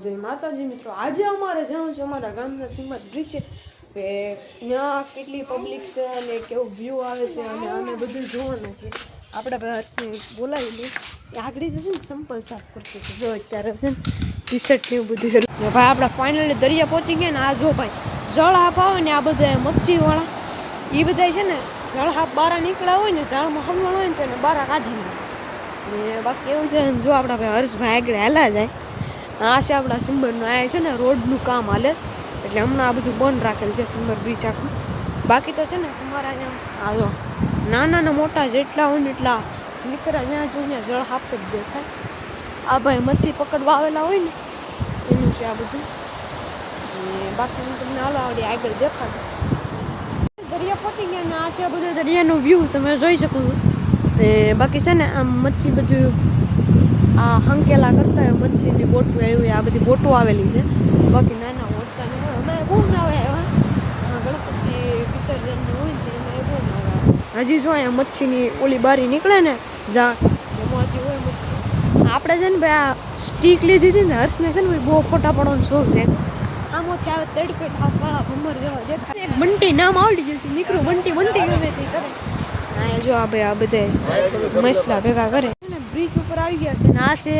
જય માતાજી મિત્રો, આજે અમારે જવાનું છે અમારા ગામના સીમત બ્રિજ છે કે ત્યાં કેટલી પબ્લિક છે અને કેવો વ્યૂ આવે છે અને અમે બધું જોવાના છે. આપણે બધા હર્ષને બોલાવી લઈએ. એ આગળ જશે ને સંપલ સાફ કરશે જો અત્યારે છે ને ટી શર્ટ ને એવું બધું કરું ભાઈ. આપણે ફાઇનલી દરિયા પહોંચી ગયા ને. આ જો ભાઈ જળ હાપ આવે ને, આ બધા મચ્છીવાળા એ બધા છે ને જળ હાપ બારા નીકળ્યા હોય ને, ઝાડમાં હમણાં હોય ને તો એને બારા કાઢી નાખે ને. બાકી એવું છે જો આપણા ભાઈ હર્ષભાઈ આગળ હાલા જાય. આ છે આપણા સિમ્બરનું. આ છે ને રોડનું કામ હાલે એટલે હમણાં આ બધું બંધ રાખેલ છે સિમ્બર બ્રિજ આખું. બાકી તો છે ને અમારા અહીંયા આ જો નાના ને મોટા જેટલા હોય ને એટલા નીકળ્યા જ્યાં જો ત્યાં જળ હાપ જ દેખાય. આ ભાઈ મચ્છી પકડવા આવેલા હોય ને એનું છે આ બધું. બાકી હું તમને હાલો આવડી આગળ દેખાડું. દરિયા પહોંચી ગયા ને આ છે બધો દરિયાનો વ્યૂ તમે જોઈ શકો છો. બાકી છે ને આમ મચ્છી બધું આ હંકેલા કરતા હોય મચ્છીની બોટું આવી આ બધી બોટો આવેલી છે. બાકી નાના હોટતા ને હોય અમે બહુ ના આવે ગણપતિ વિસર્જનની હોય ને એમાં બહુ ના આવે. હજી જો અહીંયા મચ્છીની ઓલી બારી નીકળે ને ઝાડ એમાં હજી હોય મચ્છી. આપણે છે ને ભાઈ આ સ્ટીક લીધી હતી ને હર્ષને છે ને બહુ ફોટા પડવાનો શોખ છે. આમાંથી આવે તડકે ઠાપ વાળા ભમર જેવા દેખાય. એક બંટી નામ આવડી જશે નીકળું બંટી બંટી ગમે તે કરે. હા જો આ ભાઈ આ બધા મસલા ભેગા કરે. બ્રિજ ઉપર આવી ગયા છે ને આ છે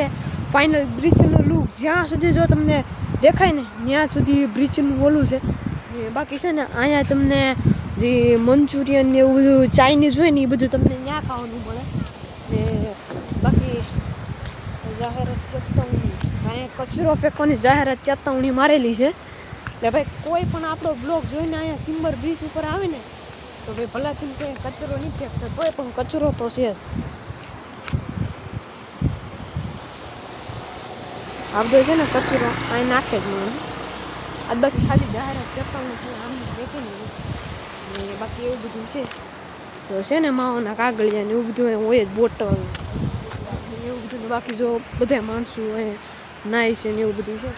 ફાઇનલ બ્રિજનો લુક. જ્યાં સુધી જો તમને દેખાય ને ત્યાં સુધી બ્રિજનું ઓલું છે. બાકી છે ને અહીંયા તમને જે મંચુરિયન ને એવું બધું ચાઇનીઝ હોય ને એ બધું તમને ત્યાં ખાવાનું મળે. ને બાકી જાહેરાત ચેતવણી અહીંયા કચરો ફેંકવાની જાહેરાત ચેતવણી મારેલી છે. એટલે ભાઈ કોઈ પણ આપણો બ્લોગ જોઈને અહીંયા સિમ્બર બ્રિજ ઉપર આવે ને તો ભાઈ ભલાથી કોઈ કચરો નહીં ફેંકતો, તોય પણ કચરો તો છે જ. આ બધો છે ને કચરો અહીં નાખે જ મને. આ બાકી ખાલી જાહેરાત ચેતવણી આમ દેખીને બાકી એવું બધું છે તો છે ને માવાના કાગળિયા ને એવું બધું હોય જ, બોટલ એવું બધું. બાકી જો બધા માણસો હોય નાય છે ને એવું બધું છે.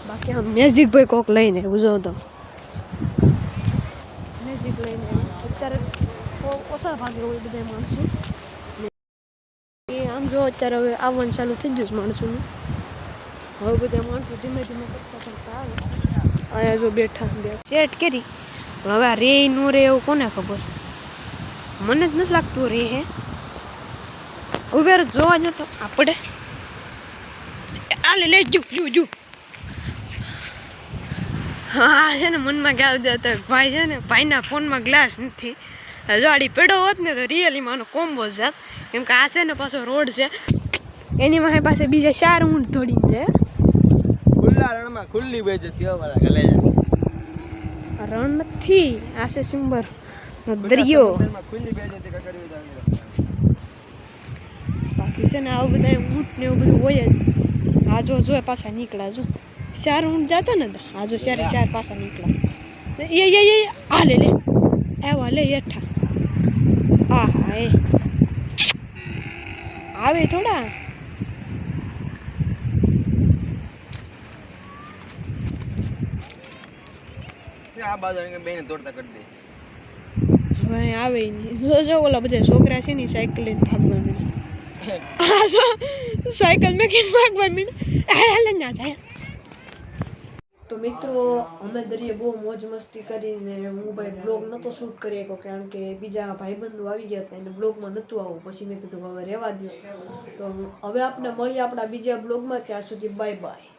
બાકી આમ મેજિક ભાઈ કોક લઈને એવું જો તો મેજિક લઈને અત્યારે ઓછા ભાગે હોય બધા માણસો. એ આમ જો અત્યારે હવે આવવાનું ચાલુ થઈ ગયું છે માણસોનું. હવે બધા માણસો ધીમે ધીમે કરતા કરતા આવે. અહીંયા જો બેઠા સેટ કરી પણ હવે આ રે નો રે એવું કોને ખબર. મને જ નથી લાગતું રે હે. હવે જોવા જતો આપણે આલે લઈ જુ હા છે ને મનમાં ગાવ દેતો ભાઈ છે ને ભાઈના ફોનમાં ગ્લાસ નથી. જો આડી પેડો હોત ને તો રિયલીમાં આનો કોમ્બો જાત. કેમ કે આ છે ને પાછો રોડ છે એની માહે પાસે બીજા 4 ઊંટ દોડીને છે. ખુલ્લા રણમાં ખુલ્લી બે જતી વાળા ગલે રણ નથી, આ છે સિમ્બર દરિયો. ખુલ્લી બે જતી કર્યું જાવ. બાકી છે ને આવું બધા ઊંટ ને એવું બધું હોય જ. આ જો પાછા નીકળ્યા જો 4 ઊંટ જતા ને આ જો 4 પાછા નીકળ્યા. એ આ લે એવા લે હેઠા. હા હા એ આવે થોડા. આ બાજુ બેને દોડતા કરી દે. હવે આવે નહીં. જો ઓલા બધા છોકરા છે ને સાયકલ લઈને ભાગવા માંડે. આ જો સાયકલ મેં કીને ભાગવા માંડે. હાલે ના જાય. તો મિત્રો અમે દરિયે બહુ મોજ મસ્તી કરીને હું ભાઈ બ્લોગ નહોતો શૂટ કરી શક્યો કારણ કે બીજા ભાઈબંધો આવી ગયા હતા એને બ્લોગમાં નહોતું આવું. પછી મેં કીધું હવે રહેવા દો. તો હવે આપણે મળીએ આપણા બીજા બ્લોગમાં. ત્યાં સુધી બાય બાય.